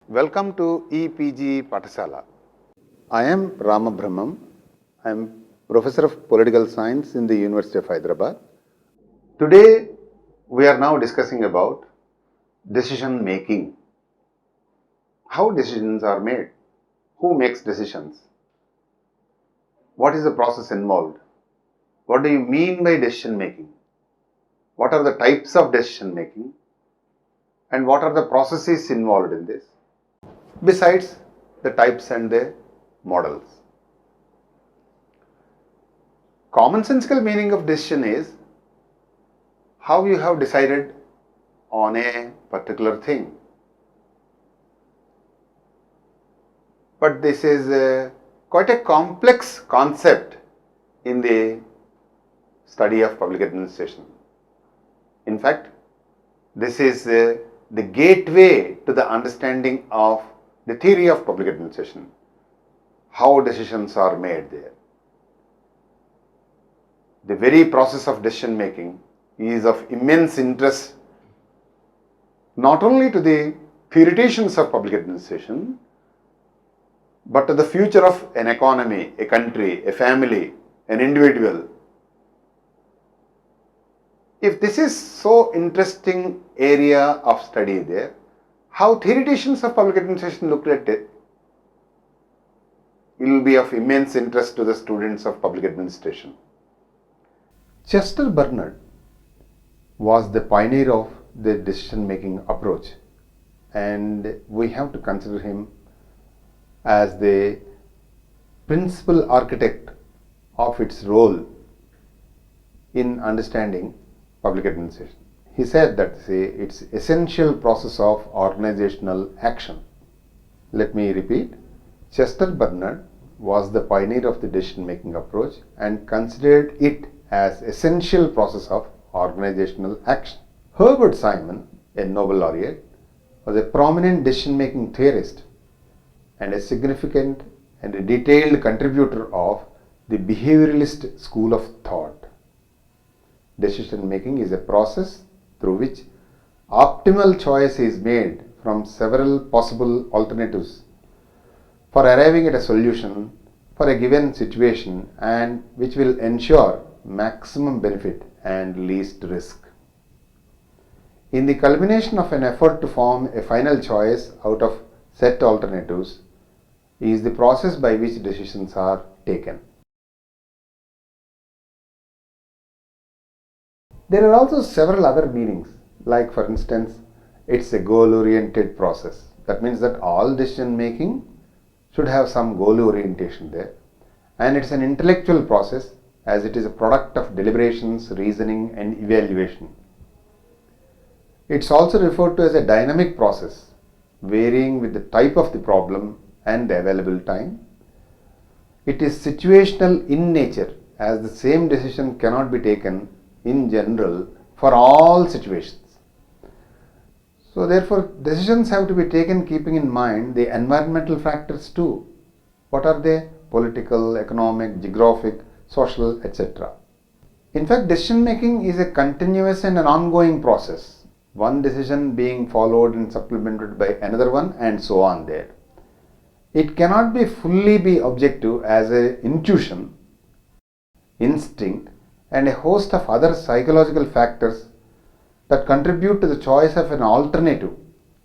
Welcome to Epg Pathasala. I am Ramabramam. I am Professor of Political Science in the University of Hyderabad. Today we are now discussing about decision making. How decisions are made? Who makes decisions? What is the process involved? What do you mean by decision making? What are the types of decision making? And what are the processes involved in this? Besides the types and the models. Commonsensical meaning of decision is how you have decided on a particular thing. But this is quite a complex concept in the study of public administration. In fact, this is the gateway to the understanding of the theory of public administration, how decisions are made there. The very process of decision making is of immense interest not only to the theoreticians of public administration, but to the future of an economy, a country, a family, an individual. If this is so interesting area of study there, how theoreticians of public administration looked at it, it will be of immense interest to the students of public administration. Chester Bernard was the pioneer of the decision-making approach, and we have to consider him as the principal architect of its role in understanding public administration. He said that it's essential process of organizational action. Let me repeat. Chester Bernard was the pioneer of the decision-making approach and considered it as essential process of organizational action. Herbert Simon, a Nobel laureate, was a prominent decision-making theorist and a significant and a detailed contributor of the behavioralist school of thought. Decision making is a process through which optimal choice is made from several possible alternatives for arriving at a solution for a given situation and which will ensure maximum benefit and least risk. In the culmination of an effort to form a final choice out of set alternatives is the process by which decisions are taken. There are also several other meanings, like for instance, it's a goal-oriented process. That means that all decision making should have some goal orientation there, and it's an intellectual process as it is a product of deliberations, reasoning and evaluation. It's also referred to as a dynamic process, varying with the type of the problem and the available time. It is situational in nature, as the same decision cannot be taken in general for all situations. So therefore decisions have to be taken keeping in mind the environmental factors too. What are they? Political, economic, geographic, social, etc. In fact, decision making is a continuous and an ongoing process, one decision being followed and supplemented by another one and so on there. It cannot be fully be objective as an intuition, instinct and a host of other psychological factors that contribute to the choice of an alternative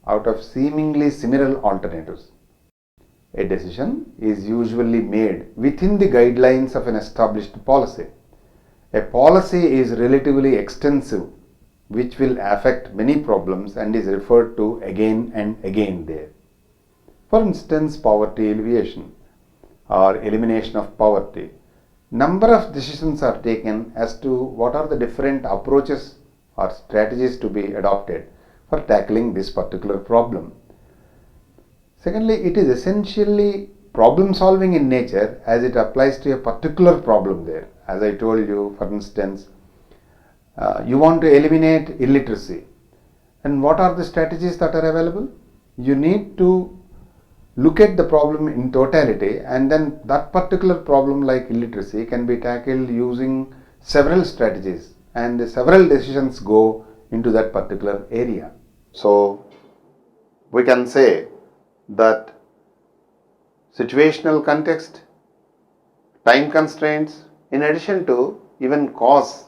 out of seemingly similar alternatives. A decision is usually made within the guidelines of an established policy. A policy is relatively extensive, which will affect many problems and is referred to again and again there. For instance, poverty alleviation or elimination of poverty. Number of decisions are taken as to what are the different approaches or strategies to be adopted for tackling this particular problem. Secondly, it is essentially problem solving in nature as it applies to a particular problem there. As I told you, for instance, you want to eliminate illiteracy. And what are the strategies that are available? You need to look at the problem in totality, and then that particular problem like illiteracy can be tackled using several strategies, and several decisions go into that particular area. So we can say that situational context, time constraints, in addition to even cause,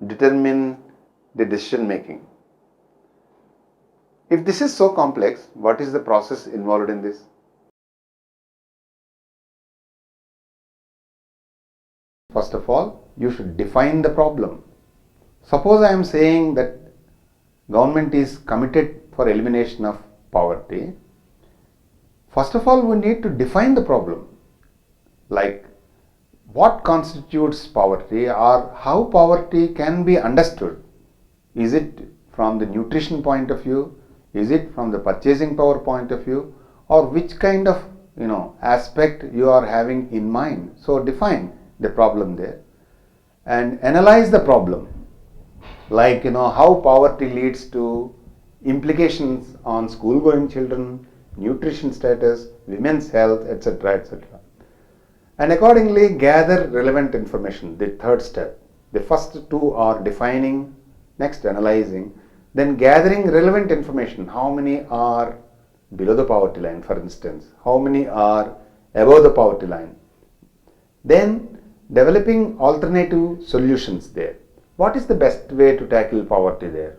determine the decision making. If this is so complex, what is the process involved in this? First of all, you should define the problem. Suppose I am saying that government is committed for elimination of poverty. First of all, we need to define the problem, like what constitutes poverty or how poverty can be understood. Is it from the nutrition point of view? Is it from the purchasing power point of view? Or which kind of aspect you are having in mind? So define the problem there and analyze the problem, like how poverty leads to implications on school going children, nutrition status, women's health, etc., etc. And accordingly gather relevant information, the third step. The first two are defining, next analyzing, then gathering relevant information. How many are below the poverty line, for instance? How many are above the poverty line? Then developing alternative solutions there. What is the best way to tackle poverty there?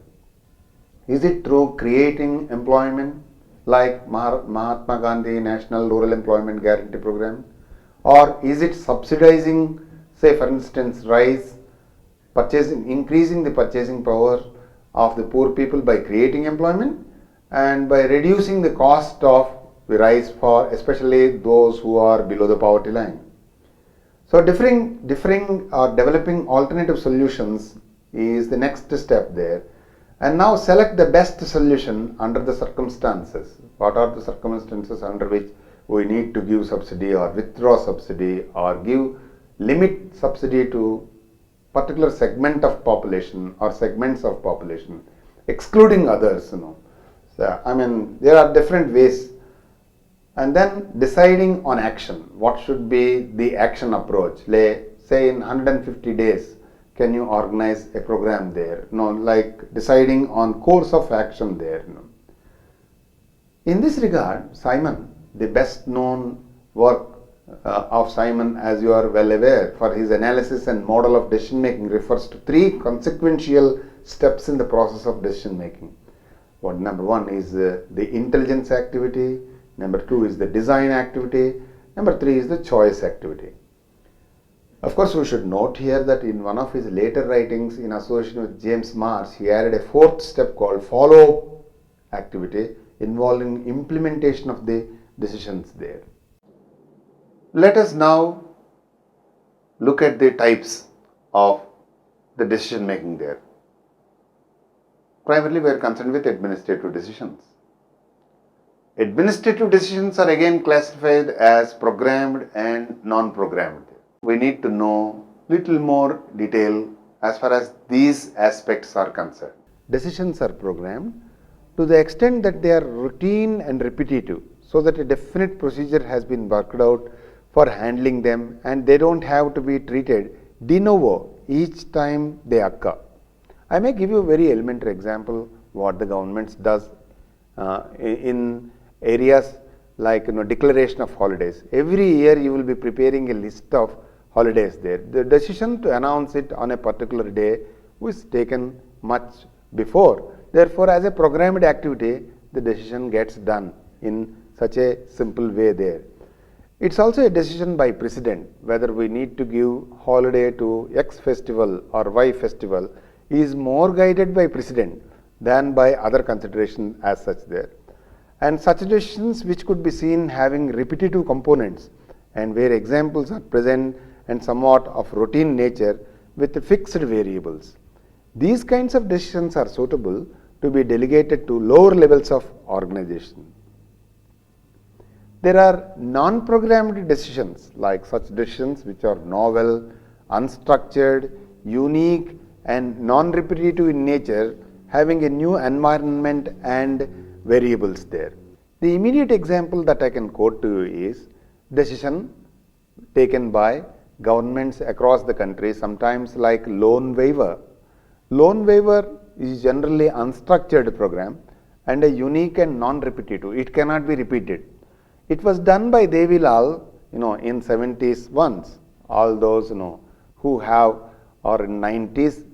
Is it through creating employment like Mahatma Gandhi National Rural Employment Guarantee Program? Or is it subsidizing, say for instance, rice, increasing the purchasing power of the poor people by creating employment and by reducing the cost of the rice for especially those who are below the poverty line? So differing or developing alternative solutions is the next step there. And now select the best solution under the circumstances. What are the circumstances under which we need to give subsidy or withdraw subsidy or give limit subsidy to particular segment of population or segments of population, excluding others. So, there are different ways. And then deciding on action. What should be the action approach? Say in 150 days, can you organize a program there? Like deciding on course of action there. In this regard, Simon, the best known work of Simon, as you are well aware, for his analysis and model of decision making refers to three consequential steps in the process of decision making. Number one is the intelligence activity. Number two is the design activity. Number three is the choice activity. Of course, we should note here that in one of his later writings in association with James Marsh, he added a fourth step called follow-up activity involving implementation of the decisions there. Let us now look at the types of the decision making there. Primarily, we are concerned with administrative decisions. Administrative decisions are again classified as programmed and non-programmed. We need to know little more detail as far as these aspects are concerned. Decisions are programmed to the extent that they are routine and repetitive, so that a definite procedure has been worked out for handling them and they don't have to be treated de novo each time they occur. I may give you a very elementary example what the government does in areas like declaration of holidays. Every year you will be preparing a list of holidays there. The decision to announce it on a particular day was taken much before. Therefore, as a programmed activity, the decision gets done in such a simple way there. It's also a decision by president whether we need to give holiday to X festival or Y festival is more guided by president than by other consideration as such there. And such decisions which could be seen having repetitive components and where examples are present and somewhat of routine nature with fixed variables. These kinds of decisions are suitable to be delegated to lower levels of organization. There are non-programmed decisions like such decisions which are novel, unstructured, unique and non-repetitive in nature, having a new environment and variables there. The immediate example that I can quote to you is decision taken by governments across the country, sometimes like loan waiver. Loan waiver is generally unstructured program and a unique and non-repetitive. It cannot be repeated. It was done by Devilal, in 70s once. All those, who have, or in 90s,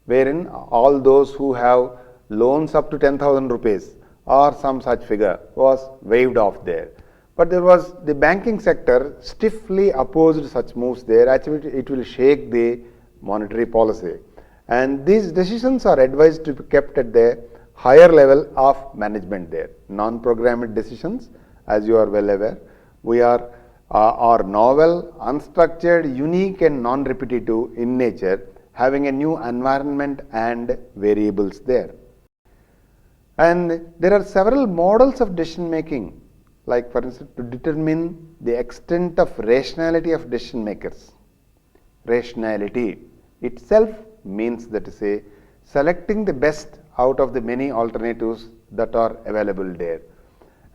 wherein all those who have loans up to 10,000 rupees or some such figure was waived off there. But there was the banking sector stiffly opposed such moves there. Actually, it will shake the monetary policy. And these decisions are advised to be kept at the higher level of management there. Non-programmed decisions, as you are well aware, are novel, unstructured, unique and non-repetitive in nature, having a new environment and variables there. And there are several models of decision making, like for instance, to determine the extent of rationality of decision makers. Rationality itself means that to say selecting the best out of the many alternatives that are available there,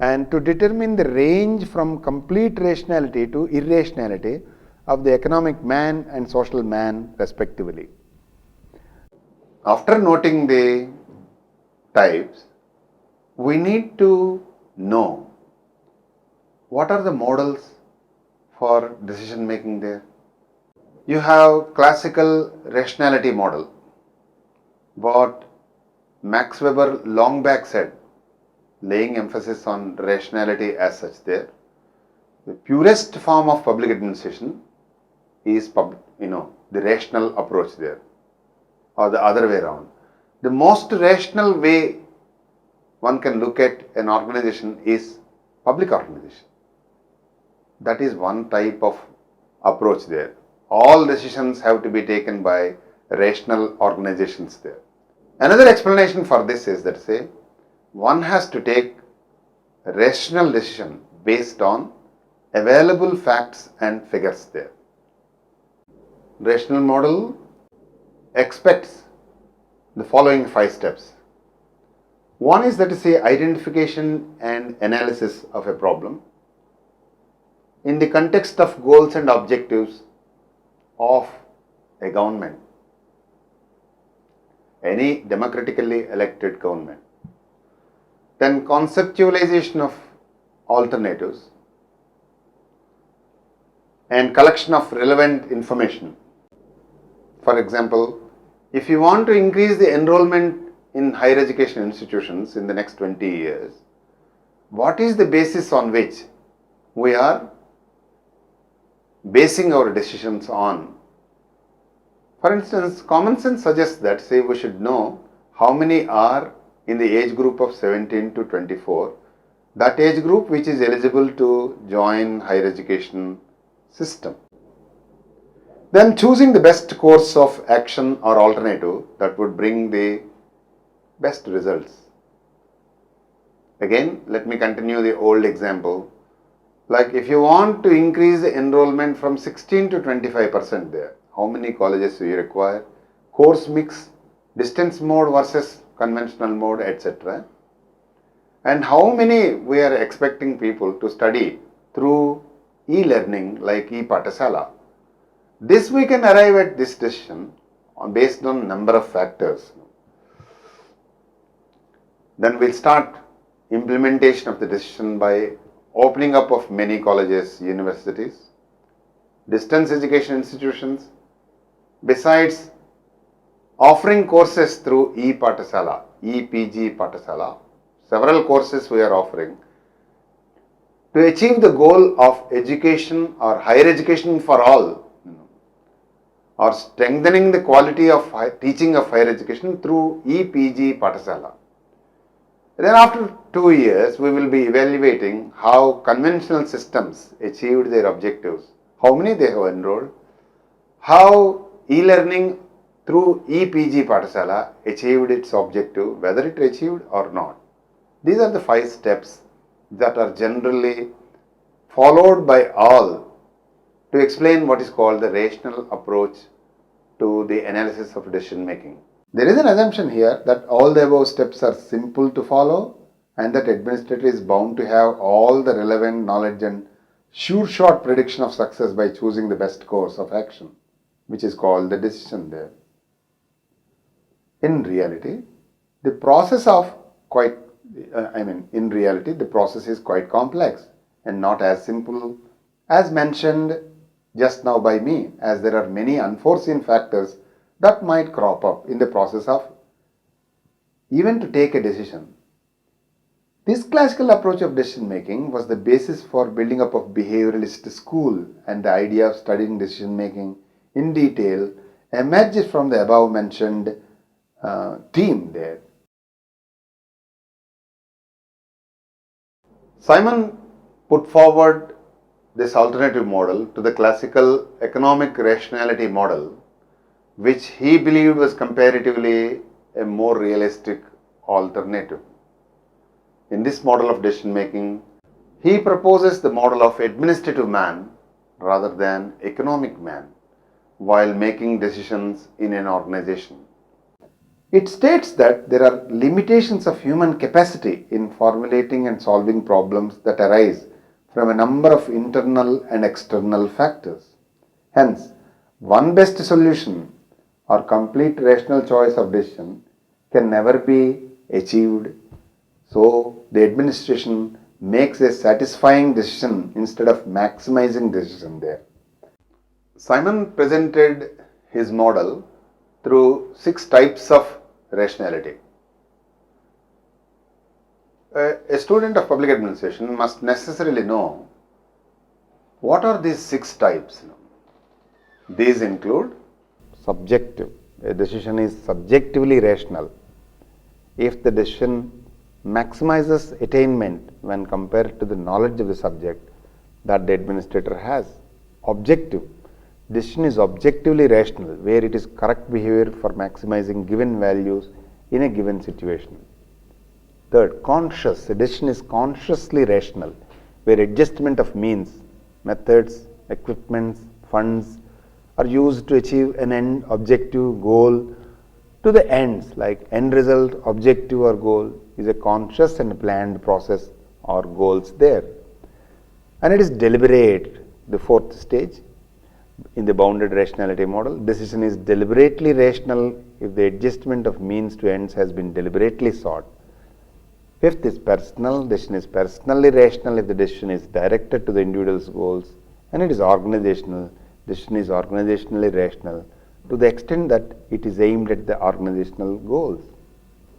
and to determine the range from complete rationality to irrationality of the economic man and social man respectively. After noting the types, we need to know what are the models for decision making there. You have classical rationality model, what Max Weber long back said, laying emphasis on rationality as such there. The purest form of public administration is the rational approach there, or the other way around. The most rational way one can look at an organization is public organization. That is one type of approach there. All decisions have to be taken by rational organizations there. Another explanation for this is that say one has to take a rational decision based on available facts and figures there. Rational model expects the following 5 steps. One is that to say identification and analysis of a problem in the context of goals and objectives of a government, any democratically elected government. Then conceptualization of alternatives and collection of relevant information. For example, if you want to increase the enrollment in higher education institutions in the next 20 years, what is the basis on which we are basing our decisions on? For instance, common sense suggests that say we should know how many are in the age group of 17 to 24, that age group which is eligible to join higher education system. Then choosing the best course of action or alternative that would bring the best results. Again, let me continue the old example. Like if you want to increase the enrollment from 16 to 25% there, how many colleges do you require? Course mix, distance mode versus conventional mode, etc. And how many we are expecting people to study through e-learning like e-Pathasala. This we can arrive at this decision based on number of factors. Then we'll start implementation of the decision by opening up of many colleges, universities, distance education institutions, besides offering courses through e-Pathasala, Epg Pathasala. Several courses we are offering to achieve the goal of education or higher education for all, or strengthening the quality of teaching of higher education through Epg Pathasala. Then after 2 years, we will be evaluating how conventional systems achieved their objectives, how many they have enrolled, how e-learning through Epg Pathasala achieved its objective, whether it achieved or not. These are the 5 steps that are generally followed by all to explain what is called the rational approach to the analysis of decision making. There is an assumption here that all the above steps are simple to follow and that administrator is bound to have all the relevant knowledge and sure shot prediction of success by choosing the best course of action, which is called the decision there. In reality, the process is quite complex. and not as simple as mentioned just now by me, as there are many unforeseen factors that might crop up in the process of even to take a decision. This classical approach of decision making was the basis for building up of behavioralist school, and the idea of studying decision making in detail emerged from the above mentioned theme there. Simon put forward this alternative model to the classical economic rationality model, which he believed was comparatively a more realistic alternative. In this model of decision making, he proposes the model of administrative man rather than economic man while making decisions in an organization. It states that there are limitations of human capacity in formulating and solving problems that arise from a number of internal and external factors. Hence, one best solution or complete rational choice of decision can never be achieved. So, the administration makes a satisfying decision instead of maximizing decision there. Simon presented his model through 6 types of rationality. A student of public administration must necessarily know what are these 6 types. These include subjective. A decision is subjectively rational if the decision maximizes attainment when compared to the knowledge of the subject that the administrator has. Objective. Decision is objectively rational where it is correct behavior for maximizing given values in a given situation. Third, conscious. A decision is consciously rational where adjustment of means, methods, equipments, funds are used to achieve an end objective goal to the ends, like end result, objective or goal is a conscious and planned process or goals there. And it is deliberate, the 4th stage. In the bounded rationality model, decision is deliberately rational if the adjustment of means to ends has been deliberately sought. 5th is personal. Decision is personally rational if the decision is directed to the individual's goals, and it is organizational. Decision is organizationally rational to the extent that it is aimed at the organizational goals.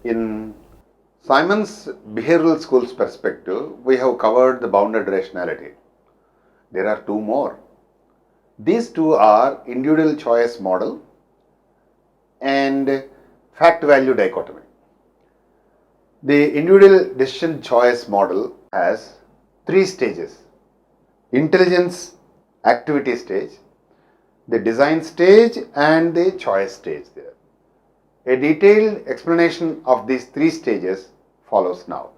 In Simon's behavioral school's perspective, we have covered the bounded rationality. There are 2 more. These 2 are individual choice model and fact value dichotomy. The individual decision choice model has 3 stages: intelligence activity stage, the design stage, and the choice stage there. A detailed explanation of these 3 stages follows now.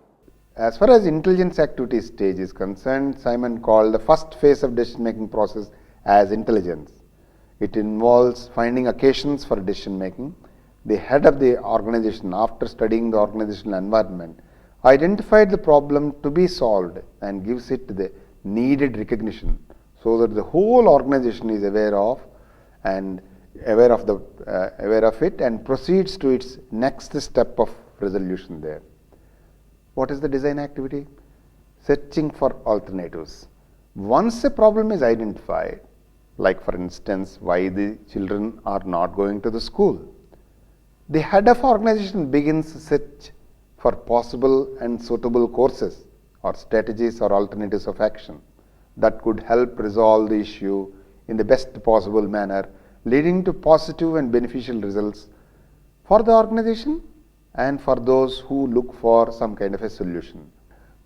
As far as intelligence activity stage is concerned, Simon called the first phase of decision making process as intelligence. It involves finding occasions for decision making. The head of the organization, after studying the organizational environment, identified the problem to be solved and gives it the needed recognition so that the whole organization is aware of it and proceeds to its next step of resolution there. What is the design activity? Searching for alternatives. Once a problem is identified, like for instance, why the children are not going to the school, the head of organization begins search for possible and suitable courses or strategies or alternatives of action that could help resolve the issue in the best possible manner, leading to positive and beneficial results for the organization and for those who look for some kind of a solution.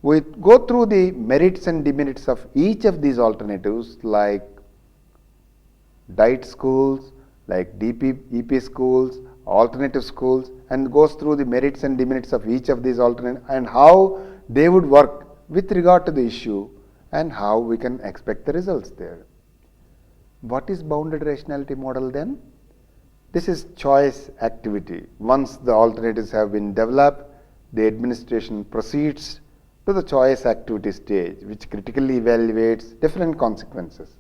We go through the merits and demerits of each of these alternatives, like diet schools, like EP schools, alternative schools, and goes through the merits and demerits of each of these alternatives and how they would work with regard to the issue and how we can expect the results there. What is bounded rationality model then? This is choice activity. Once the alternatives have been developed, the administration proceeds to the choice activity stage, which critically evaluates different consequences.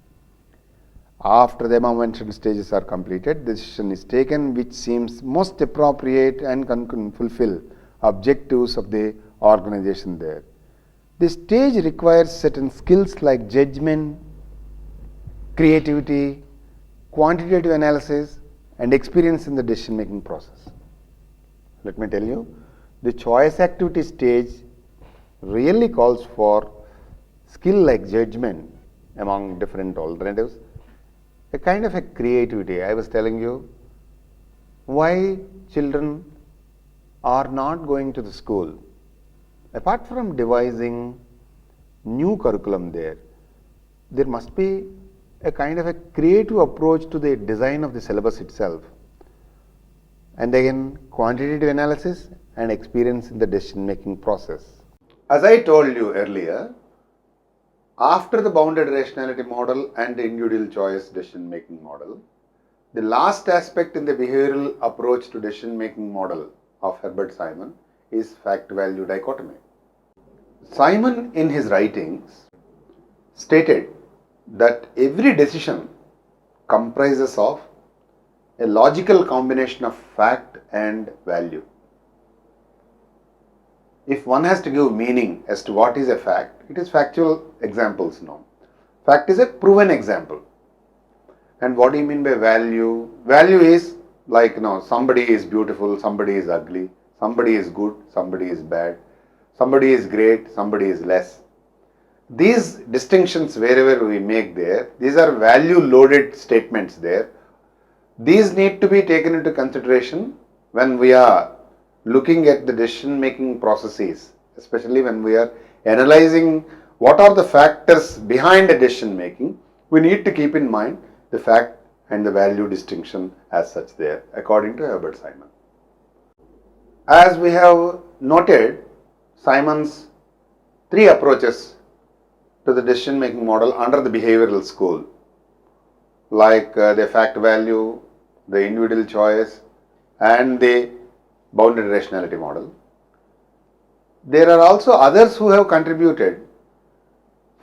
After the above mentioned stages are completed, the decision is taken which seems most appropriate and can fulfill objectives of the organization there. The stage requires certain skills like judgment, creativity, quantitative analysis, and experience in the decision making process. Let me tell you, the choice activity stage really calls for skill like judgment among different alternatives, a kind of a creativity. I was telling you why children are not going to the school. Apart from devising new curriculum there must be a kind of a creative approach to the design of the syllabus itself, and again quantitative analysis and experience in the decision making process. As I told you earlier, after the bounded rationality model and the individual choice decision making model, the last aspect in the behavioral approach to decision making model of Herbert Simon is fact value dichotomy. Simon in his writings stated that every decision comprises of a logical combination of fact and value. If one has to give meaning as to what is a fact, it is factual examples now. Fact is a proven example. And what do you mean by value? Value is like, somebody is beautiful, somebody is ugly, somebody is good, somebody is bad, somebody is great, somebody is less. These distinctions wherever we make there, these are value loaded statements there. These need to be taken into consideration when we are looking at the decision making processes, especially when we are analyzing what are the factors behind a decision making. We need to keep in mind the fact and the value distinction as such there, according to Herbert Simon. As we have noted, Simon's three approaches to the decision making model under the behavioral school, like the fact value, the individual choice, and the bounded rationality model. There are also others who have contributed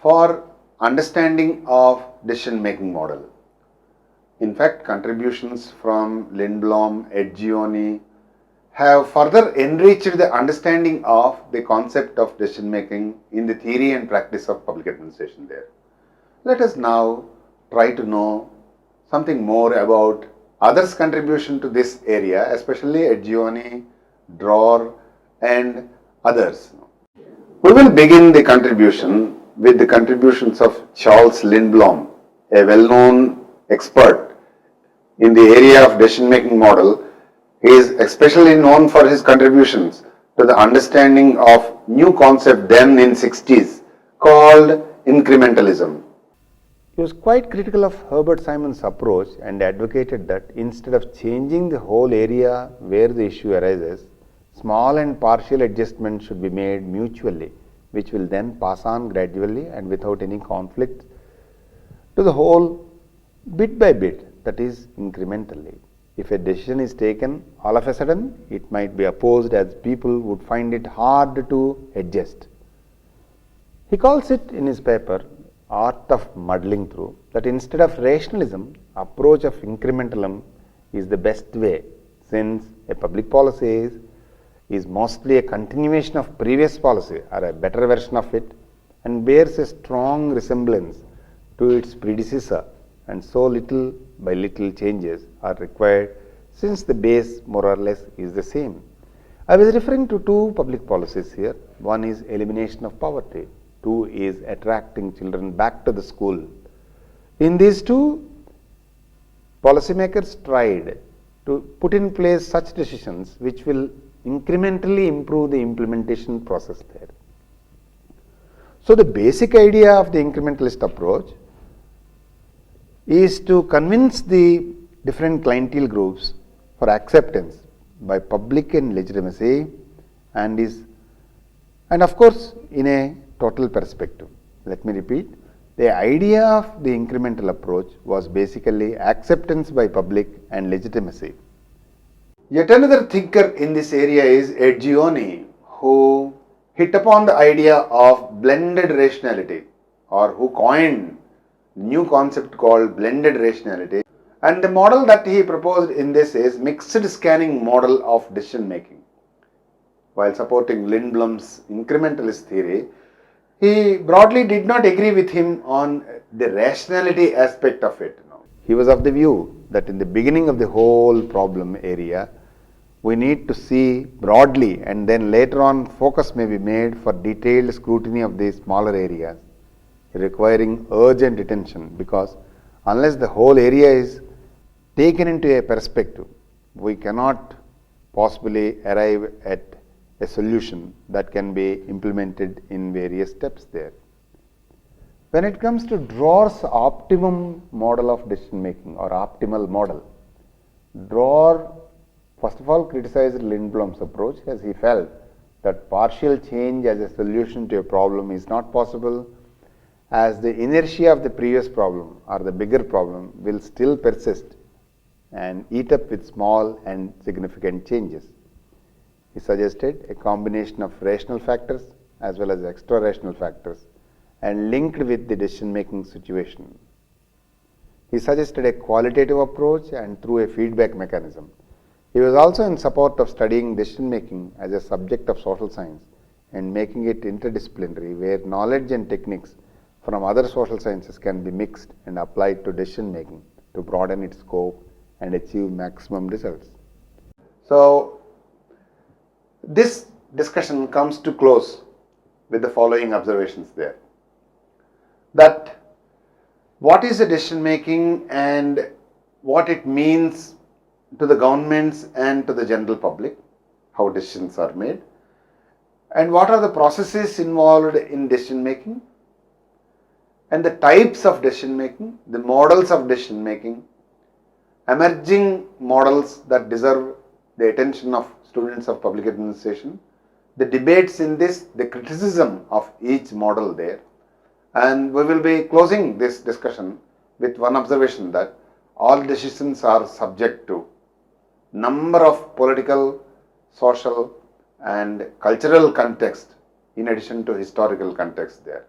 for understanding of decision making model. In fact, contributions from Lindblom, Gionee have further enriched the understanding of the concept of decision making in the theory and practice of public administration there. Let us now try to know something more about others' contribution to this area, especially Gionee, Dror, and others. We will begin the contribution with the contributions of Charles Lindblom, a well-known expert in the area of decision-making model. He is especially known for his contributions to the understanding of new concept then in 60s called incrementalism. He was quite critical of Herbert Simon's approach and advocated that instead of changing the whole area where the issue arises, small and partial adjustments should be made mutually, which will then pass on gradually and without any conflict to the whole bit by bit, that is incrementally. If a decision is taken all of a sudden, it might be opposed as people would find it hard to adjust. He calls it in his paper art of muddling through, that instead of rationalism, approach of incrementalism is the best way, since a public policy is mostly a continuation of previous policy or a better version of it and bears a strong resemblance to its predecessor, and so little by little changes are required since the base more or less is the same. I was referring to two public policies here. One is elimination of poverty. Two is attracting children back to the school. In these two, policymakers tried to put in place such decisions which will incrementally improve the implementation process there. So the basic idea of the incrementalist approach is to convince the different clientele groups for acceptance by public and legitimacy and of course in a total perspective. Let me repeat. The idea of the incremental approach was basically acceptance by public and legitimacy. Yet another thinker in this area is Gionee, who hit upon the idea of blended rationality, or who coined a new concept called blended rationality. And the model that he proposed in this is mixed scanning model of decision making. While supporting Lindblom's incrementalist theory, He broadly did not agree with him on the rationality aspect of it. He was of the view that in the beginning of the whole problem area, we need to see broadly, and then later on focus may be made for detailed scrutiny of these smaller areas requiring urgent attention, because unless the whole area is taken into a perspective, we cannot possibly arrive at a solution that can be implemented in various steps there. When it comes to Dror's optimum model of decision making or optimal model, Dror first of all criticized Lindblom's approach, as he felt that partial change as a solution to a problem is not possible, as the inertia of the previous problem or the bigger problem will still persist and eat up with small and significant changes. He suggested a combination of rational factors as well as extra rational factors and linked with the decision making situation. He suggested a qualitative approach and through a feedback mechanism. He was also in support of studying decision making as a subject of social science and making it interdisciplinary, where knowledge and techniques from other social sciences can be mixed and applied to decision making to broaden its scope and achieve maximum results. So, this discussion comes to close with the following observations there. That what is the decision making and what it means to the governments and to the general public, how decisions are made, and what are the processes involved in decision making, and the types of decision making, the models of decision making, emerging models that deserve the attention of students of public administration, the debates in this, the criticism of each model there. And we will be closing this discussion with one observation, that all decisions are subject to number of political, social and cultural context in addition to historical context there.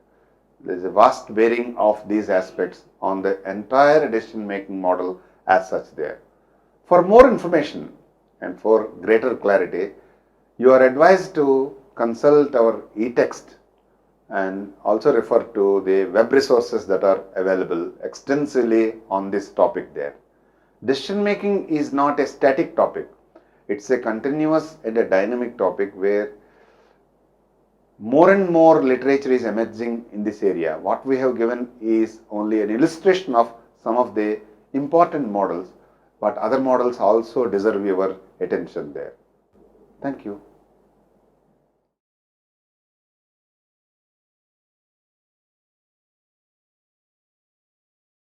There is a vast bearing of these aspects on the entire decision making model as such there. For more information and for greater clarity, you are advised to consult our e-text and also refer to the web resources that are available extensively on this topic there. Decision making is not a static topic. It's a continuous and a dynamic topic where more and more literature is emerging in this area. What we have given is only an illustration of some of the important models, but other models also deserve your attention there. Thank you.